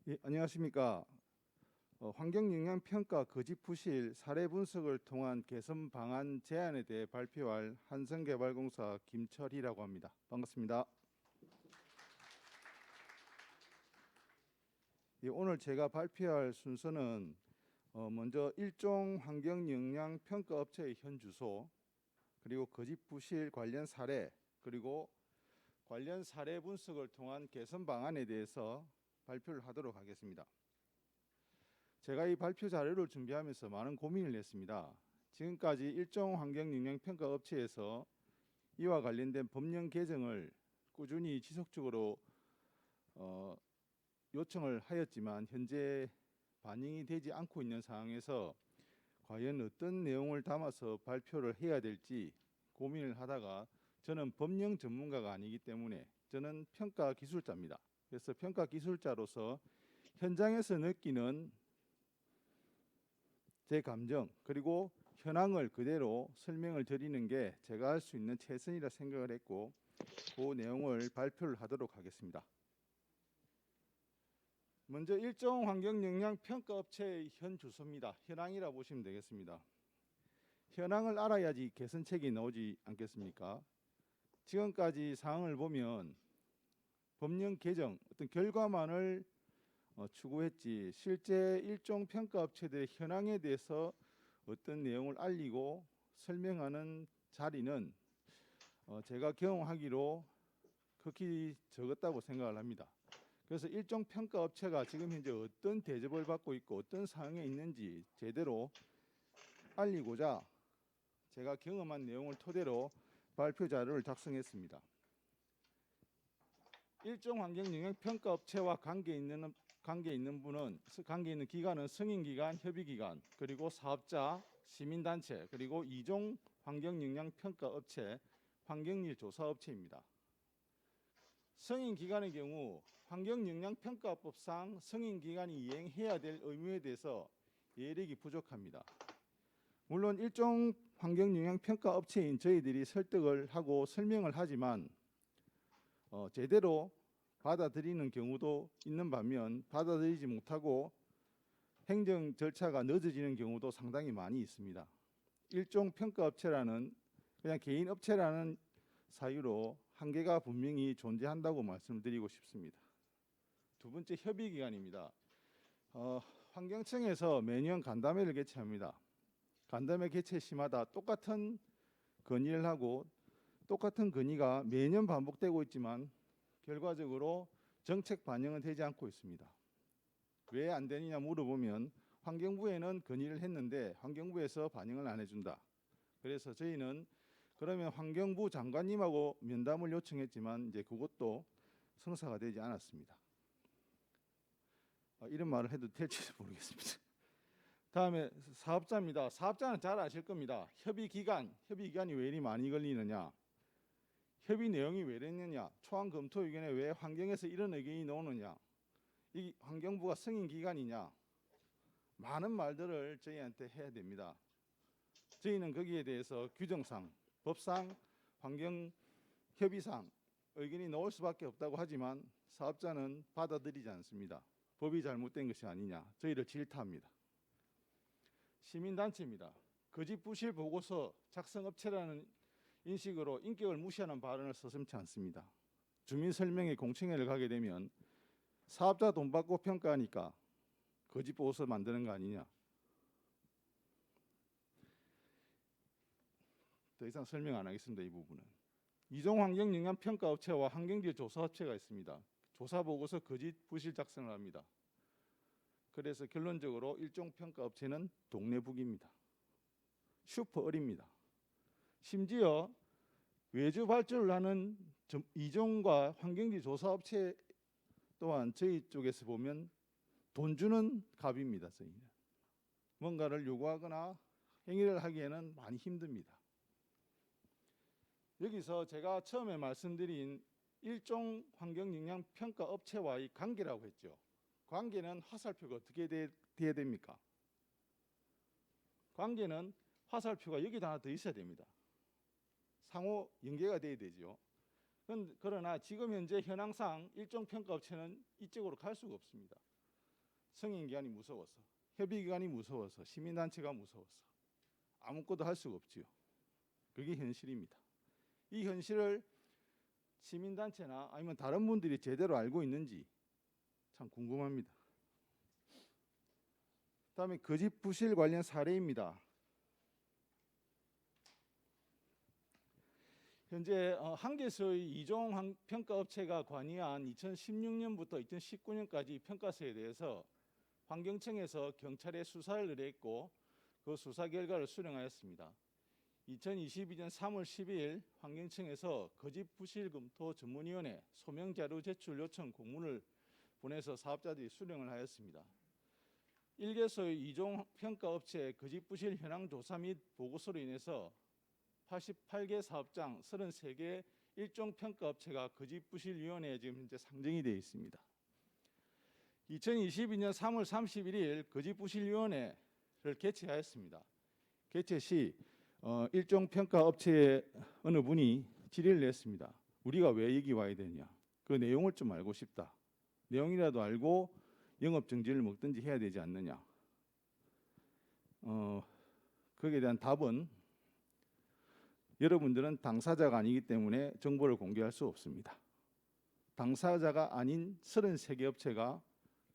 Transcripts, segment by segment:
예, 안녕하십니까. 환경영향평가 거짓 부실 사례 분석을 통한 개선 방안 제안에 대해 발표할 한성개발공사 김철희라고 합니다. 반갑습니다. 예, 오늘 제가 발표할 순서는 먼저 일종 환경영향평가 업체의 현 주소, 그리고 거짓 부실 관련 사례, 그리고 관련 사례 분석을 통한 개선 방안에 대해서 발표를 하도록 하겠습니다. 제가 이 발표 자료를 준비하면서 많은 고민을 했습니다. 지금까지 일종 환경영향평가 업체에서 이와 관련된 법령 개정을 꾸준히 지속적으로 요청을 하였지만 현재 반영이 되지 않고 있는 상황에서 과연 어떤 내용을 담아서 발표를 해야 될지 고민을 하다가 저는 법령 전문가가 아니기 때문에 저는 평가 기술자입니다. 그래서 평가 기술자로서 현장에서 느끼는 제 감정 그리고 현황을 그대로 설명을 드리는 게 제가 할 수 있는 최선이라 생각을 했고 그 내용을 발표를 하도록 하겠습니다. 먼저 일종 환경영향평가업체의 현 주소입니다. 현황이라 보시면 되겠습니다. 현황을 알아야지 개선책이 나오지 않겠습니까? 지금까지 사항을 보면 법령 개정 어떤 결과만을 추구했지 실제 일종 평가업체들의 현황에 대해서 어떤 내용을 알리고 설명하는 자리는 제가 경험하기로 극히 적었다고 생각을 합니다. 그래서 일종 평가업체가 지금 현재 어떤 대접을 받고 있고 어떤 상황에 있는지 제대로 알리고자 제가 경험한 내용을 토대로 발표 자료를 작성했습니다. 일종 환경영향평가업체와 관계 있는 기관은 승인기관, 협의기관, 그리고 사업자, 시민단체, 그리고 이종 환경영향평가업체, 환경일조사업체입니다. 승인기관의 경우 환경영향평가법상 승인기관이 이행해야 될 의무에 대해서 예력이 부족합니다. 물론 일종 환경영향평가업체인 저희들이 설득을 하고 설명을 하지만 제대로 받아들이는 경우도 있는 반면 받아들이지 못하고 행정 절차가 늦어지는 경우도 상당히 많이 있습니다. 일종 평가업체라는 그냥 개인 업체라는 사유로 한계가 분명히 존재한다고 말씀드리고 싶습니다. 두 번째, 협의기관입니다. 환경청에서 매년 간담회를 개최합니다. 간담회 개최 시마다 똑같은 건의를 하고 똑같은 건의가 매년 반복되고 있지만 결과적으로 정책 반영은 되지 않고 있습니다. 왜 안 되느냐 물어보면 환경부에는 건의를 했는데 환경부에서 반영을 안 해준다. 그래서 저희는 그러면 환경부 장관님하고 면담을 요청했지만 이제 그것도 성사가 되지 않았습니다. 이런 말을 해도 될지 모르겠습니다. 다음에 사업자입니다. 사업자는 잘 아실 겁니다. 협의기간이 왜 이리 많이 걸리느냐, 협의 내용이 왜 이랬느냐, 초안검토위원회 왜 환경에서 이런 의견이 나오느냐, 이 환경부가 승인기관이냐, 많은 말들을 저희한테 해야 됩니다. 저희는 거기에 대해서 규정상, 법상, 환경협의상 의견이 나올 수밖에 없다고 하지만 사업자는 받아들이지 않습니다. 법이 잘못된 것이 아니냐, 저희를 질타합니다. 시민단체입니다. 거짓 부실 보고서 작성업체라는 인식으로 인격을 무시하는 발언을 서슴지 않습니다. 주민설명회 공청회를 가게 되면 사업자 돈 받고 평가하니까 거짓 보고서 만드는 거 아니냐. 더 이상 설명 안 하겠습니다. 이 부분은. 이종 환경영향평가업체와 환경질 조사업체가 있습니다. 조사보고서 거짓 부실 작성을 합니다. 그래서 결론적으로 일종 평가업체는 동네북입니다. 슈퍼을입니다. 심지어 외주 발주를 하는 이종과 환경질 조사업체 또한 저희 쪽에서 보면 돈 주는 갑입니다. 저희는 뭔가를 요구하거나 행위를 하기에는 많이 힘듭니다. 여기서 제가 처음에 말씀드린 일종 환경영향평가업체와의 관계라고 했죠. 관계는 화살표가 어떻게 돼야 됩니까? 관계는 화살표가 여기다 하나 더 있어야 됩니다. 상호 연계가 돼야 되죠. 그러나 지금 현재 현황상 일종 평가업체는 이쪽으로 갈 수가 없습니다. 승인기관이 무서워서, 협의기관이 무서워서, 시민단체가 무서워서 아무것도 할 수가 없지요. 그게 현실입니다. 이 현실을 시민단체나 아니면 다른 분들이 제대로 알고 있는지 참 궁금합니다. 다음에 거짓 부실 관련 사례입니다. 현재 한개소의 이종 평가업체가 관여한 2016년부터 2019년까지 평가서에 대해서 환경청에서 경찰에 수사를 의뢰했고 그 수사 결과를 수령하였습니다. 2022년 3월 12일 환경청에서 거짓 부실 검토 전문위원회 소명 자료 제출 요청 공문을 보내서 사업자들이 수령을 하였습니다. 1개소의 이종 평가업체의 거짓 부실 현황 조사 및 보고서로 인해서 88개 사업장 33개 일종 평가업체가 거짓부실위원회에 지금 현재 상정이 되어 있습니다. 2022년 3월 31일 거짓부실위원회를 개최하였습니다. 개최 시 일종 평가업체의 어느 분이 질의를 냈습니다. 우리가 왜 여기 와야 되냐? 그 내용을 좀 알고 싶다. 내용이라도 알고 영업정지를 먹든지 해야 되지 않느냐? 거기에 대한 답은 여러분들은 당사자가 아니기 때문에 정보를 공개할 수 없습니다. 당사자가 아닌 33개 업체가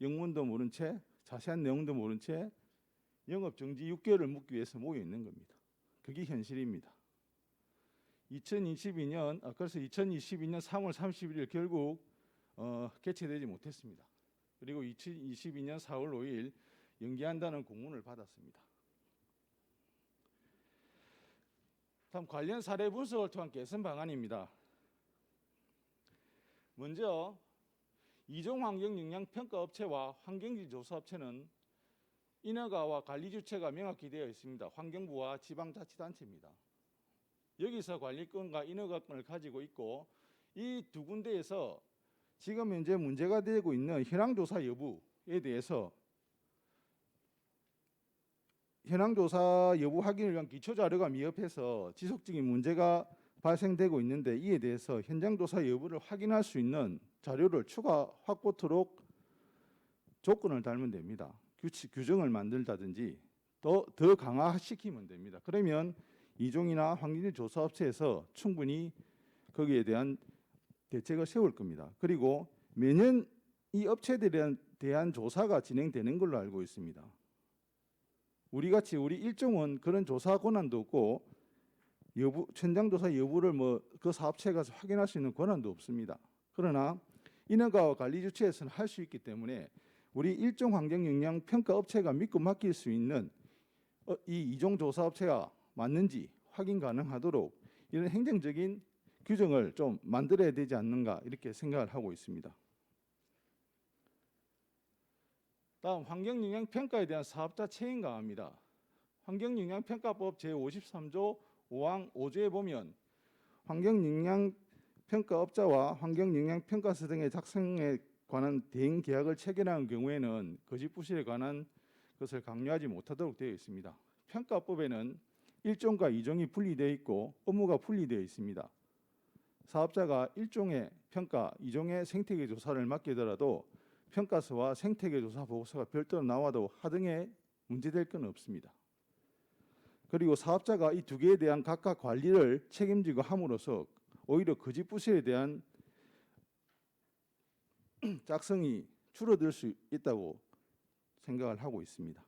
영문도 모른 채 자세한 내용도 모른 채 영업정지 6개월을 묵기 위해서 모여 있는 겁니다. 그게 현실입니다. 그래서 2022년 3월 31일 결국 개최되지 못했습니다. 그리고 2022년 4월 5일 연기한다는 공문을 받았습니다. 다음 관련 사례 분석을 통한 개선 방안입니다. 먼저 이종 환경 영향 평가 업체와 환경지 조사 업체는 인허가와 관리 주체가 명확히 되어 있습니다. 환경부와 지방자치단체입니다. 여기서 관리권과 인허가권을 가지고 있고 이 두 군데에서 지금 현재 문제가 되고 있는 현황조사 여부에 대해서 현황조사 여부 확인을 위한 기초자료가 미흡해서 지속적인 문제가 발생되고 있는데 이에 대해서 현장조사 여부를 확인할 수 있는 자료를 추가 확보토록 조건을 달면 됩니다. 규정을 만들다든지 더 강화시키면 됩니다. 그러면 이종이나 환경지 조사업체에서 충분히 거기에 대한 대책을 세울 겁니다. 그리고 매년 이 업체들에 대한 조사가 진행되는 걸로 알고 있습니다. 우리 일종은 그런 조사 권한도 없고 현장조사 여부를 그 사업체가 확인할 수 있는 권한도 없습니다. 그러나 인허가와 관리 주체에서는 할 수 있기 때문에 우리 일종 환경 영향 평가 업체가 믿고 맡길 수 있는 이 이종 조사 업체가 맞는지 확인 가능하도록 이런 행정적인 규정을 좀 만들어야 되지 않는가 이렇게 생각을 하고 있습니다. 다음 환경영향평가에 대한 사업자 책임 강화입니다. 환경영향평가법 제53조 5항 5조에 보면 환경영향평가업자와 환경영향평가서 등의 작성에 관한 대행 계약을 체결하는 경우에는 거짓부실에 관한 것을 강요하지 못하도록 되어 있습니다. 평가법에는 1종과 2종이 분리되어 있고 업무가 분리되어 있습니다. 사업자가 1종의 평가, 2종의 생태계 조사를 맡기더라도 평가서와 생태계 조사 보고서가 별도로 나와도 하등에 문제될 건 없습니다. 그리고 사업자가 이 두 개에 대한 각각 관리를 책임지고 함으로써 오히려 거짓부실에 대한 작성이 줄어들 수 있다고 생각을 하고 있습니다.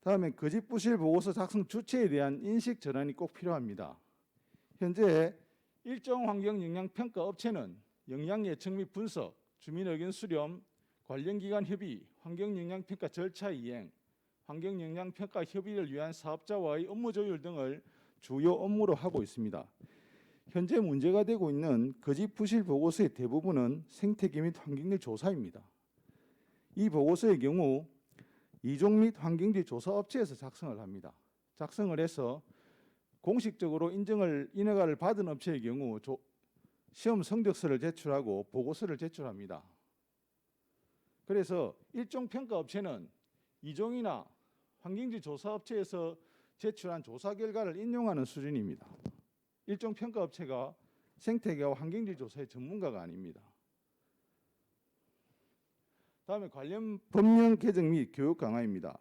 다음에 거짓부실 보고서 작성 주체에 대한 인식 전환이 꼭 필요합니다. 현재 일종 환경영향평가 업체는 영향 예측 및 분석, 주민 의견 수렴, 관련 기관 협의, 환경영향평가 절차 이행, 환경영향평가 협의를 위한 사업자와의 업무 조율 등을 주요 업무로 하고 있습니다. 현재 문제가 되고 있는 거짓부실 보고서의 대부분은 생태계 및 환경지 조사입니다. 이 보고서의 경우 이종 및 환경지 조사 업체에서 작성을 합니다. 작성을 해서 공식적으로 인허가를 받은 업체의 경우 시험 성적서를 제출하고 보고서를 제출합니다. 그래서 일종 평가 업체는 이종이나 환경지 조사 업체에서 제출한 조사 결과를 인용하는 수준입니다. 일종 평가 업체가 생태계와 환경지 조사의 전문가가 아닙니다. 다음에 관련 법령 개정 및 교육 강화입니다.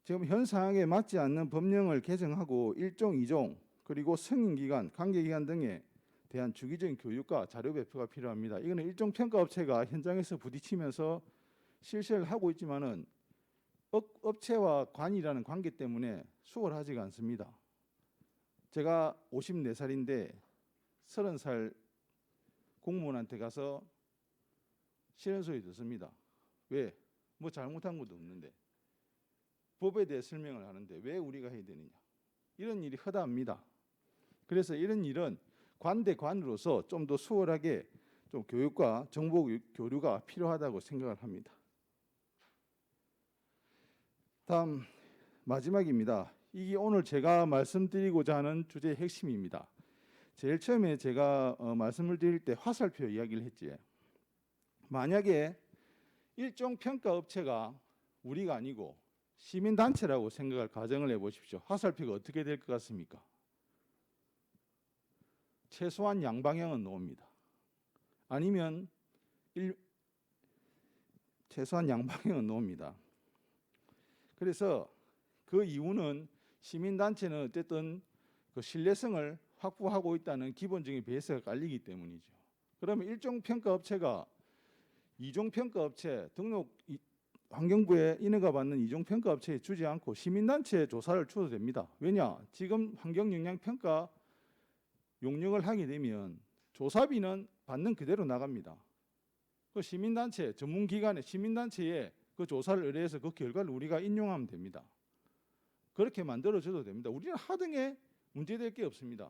지금 현 상황에 맞지 않는 법령을 개정하고 1종, 2종 그리고 승인기관, 관계기관 등에 대한 주기적인 교육과 자료 배포가 필요합니다. 이거는 일종 평가업체가 현장에서 부딪히면서 실시를 하고 있지만은 업체와 관이라는 관계 때문에 수월하지가 않습니다. 제가 54살인데 30살 공무원한테 가서 싫은 소리 듣습니다. 왜? 뭐 잘못한 것도 없는데. 법에 대해 설명을 하는데 왜 우리가 해야 되느냐. 이런 일이 허다합니다. 그래서 이런 일은 관대관으로서 좀 더 수월하게 좀 교육과 정보 교류가 필요하다고 생각을 합니다. 다음 마지막입니다. 이게 오늘 제가 말씀드리고자 하는 주제의 핵심입니다. 제일 처음에 제가 말씀을 드릴 때 화살표 이야기를 했지. 만약에 일종 평가업체가 우리가 아니고 시민단체라고 생각할 가정을 해보십시오. 화살표가 어떻게 될 것 같습니까? 최소한 양방향은 나옵니다. 아니면 최소한 양방향은 나옵니다. 그래서 그 이유는 시민단체는 어쨌든 그 신뢰성을 확보하고 있다는 기본적인 베이스가 깔리기 때문이죠. 그러면 일종 평가업체가 이종 평가업체 등록 환경부에 인허가 받는 이종 평가업체에 주지 않고 시민단체에 조사를 줘도 됩니다. 왜냐? 지금 환경영향평가 용역을 하게 되면 조사비는 받는 그대로 나갑니다. 그 시민단체, 전문기관의 시민단체에 그 조사를 의뢰해서 그 결과를 우리가 인용하면 됩니다. 그렇게 만들어줘도 됩니다. 우리는 하등에 문제될 게 없습니다.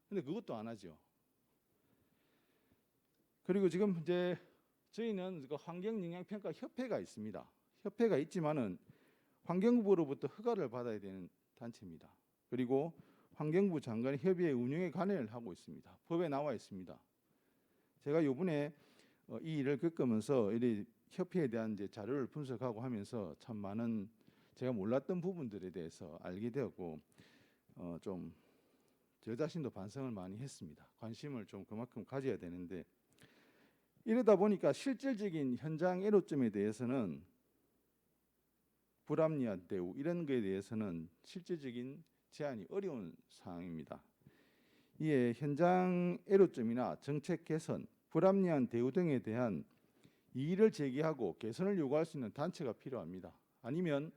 근데 그것도 안 하죠. 그리고 지금 이제 저희는 그 환경영향평가협회가 있습니다. 협회가 있지만은 환경부로부터 허가를 받아야 되는 단체입니다. 그리고 환경부 장관이 협의회 운영에 관여를 하고 있습니다. 법에 나와 있습니다. 제가 요번에 이 일을 겪으면서 이 협회에 대한 이제 자료를 분석하고 하면서 참 많은 제가 몰랐던 부분들에 대해서 알게 되었고 좀 저 자신도 반성을 많이 했습니다. 관심을 좀 그만큼 가져야 되는데 이러다 보니까 실질적인 현장 애로점에 대해서는 불합리한 대우 이런 거에 대해서는 실질적인 제한이 어려운 상황입니다. 이에 현장 애로점이나 정책 개선, 불합리한 대우 등에 대한 이의를 제기하고 개선을 요구할 수 있는 단체가 필요합니다. 아니면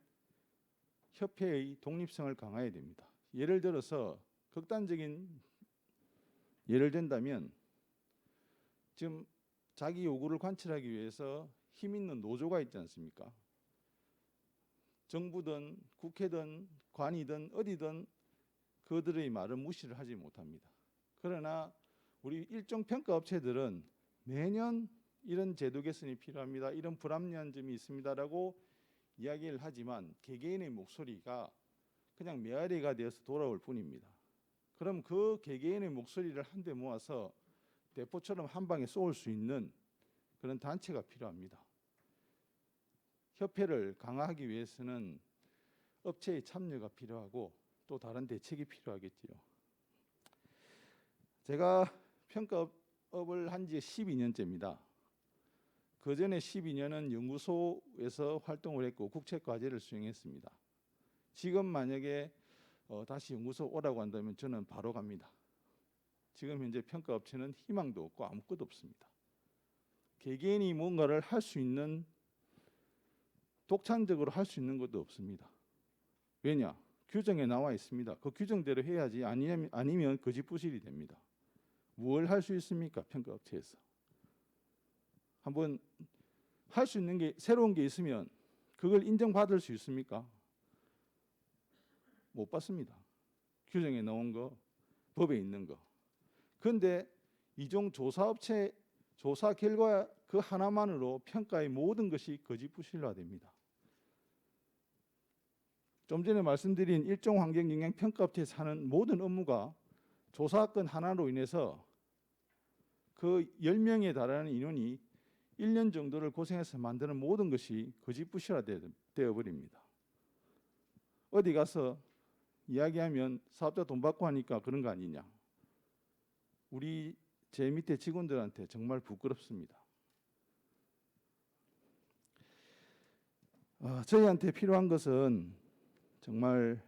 협회의 독립성을 강화해야 됩니다. 예를 들어서 극단적인 예를 든다면 지금 자기 요구를 관철하기 위해서 힘 있는 노조가 있지 않습니까? 정부든 국회든 관이든 어디든 그들의 말을 무시를 하지 못합니다. 그러나 우리 일종 평가업체들은 매년 이런 제도 개선이 필요합니다. 이런 불합리한 점이 있습니다라고 이야기를 하지만 개개인의 목소리가 그냥 메아리가 되어서 돌아올 뿐입니다. 그럼 그 개개인의 목소리를 한데 모아서 대포처럼 한 방에 쏘을 수 있는 그런 단체가 필요합니다. 협회를 강화하기 위해서는 업체의 참여가 필요하고 또 다른 대책이 필요하겠지요. 제가 평가업을 한 지 12년째입니다. 그 전에 12년은 연구소에서 활동을 했고 국책과제를 수행했습니다. 지금 만약에 다시 연구소 오라고 한다면 저는 바로 갑니다. 지금 현재 평가업체는 희망도 없고 아무것도 없습니다. 개개인이 뭔가를 할 수 있는 독창적으로 할 수 있는 것도 없습니다. 왜냐? 규정에 나와 있습니다. 그 규정대로 해야지 아니면 거짓부실이 됩니다. 뭘 할 수 있습니까? 평가업체에서. 한번 할 수 있는 게 새로운 게 있으면 그걸 인정받을 수 있습니까? 못 받습니다. 규정에 나온 거, 법에 있는 거. 그런데 이종 조사업체 조사 결과 그 하나만으로 평가의 모든 것이 거짓부실화됩니다. 좀 전에 말씀드린 일종 환경영향평가업체에서 하는 모든 업무가 조사건 하나로 인해서 그 10명에 달하는 인원이 1년 정도를 고생해서 만드는 모든 것이 거짓부실화되어 버립니다. 어디 가서 이야기하면 사업자 돈 받고 하니까 그런 거 아니냐. 우리 제 밑에 직원들한테 정말 부끄럽습니다. 저희한테 필요한 것은 정말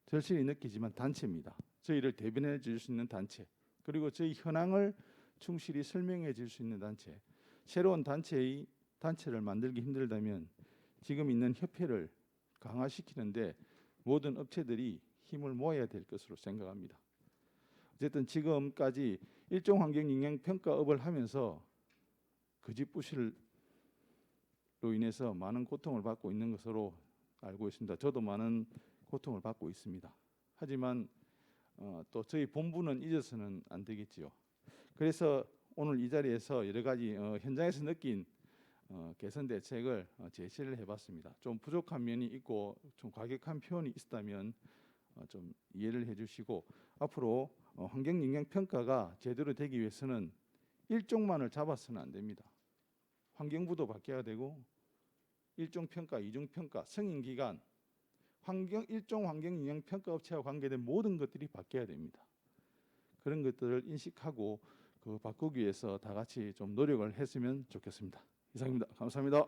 절실히 느끼지만 단체입니다. 저희를 대변해 줄 수 있는 단체, 그리고 저희 현황을 충실히 설명해 줄 수 있는 단체. 새로운 단체를 만들기 힘들다면 지금 있는 협회를 강화시키는데 모든 업체들이 힘을 모아야 될 것으로 생각합니다. 어쨌든 지금까지 일종 환경 영향 평가업을 하면서 거짓부실로 인해서 많은 고통을 받고 있는 것으로 알고 있습니다. 저도 많은 고통을 받고 있습니다. 하지만 또 저희 본부는 잊어서는 안 되겠지요. 그래서 오늘 이 자리에서 여러 가지 현장에서 느낀 개선 대책을 제시를 해봤습니다. 좀 부족한 면이 있고 좀 과격한 표현이 있었다면 좀 이해를 해주시고, 앞으로 환경 영향 평가가 제대로 되기 위해서는 일종만을 잡아서는 안 됩니다. 환경부도 바뀌어야 되고, 일종 평가, 이종 평가, 승인 기간, 일종 환경 영향 평가 업체와 관계된 모든 것들이 바뀌어야 됩니다. 그런 것들을 인식하고 바꾸기 위해서 다 같이 좀 노력을 했으면 좋겠습니다. 이상입니다. 감사합니다.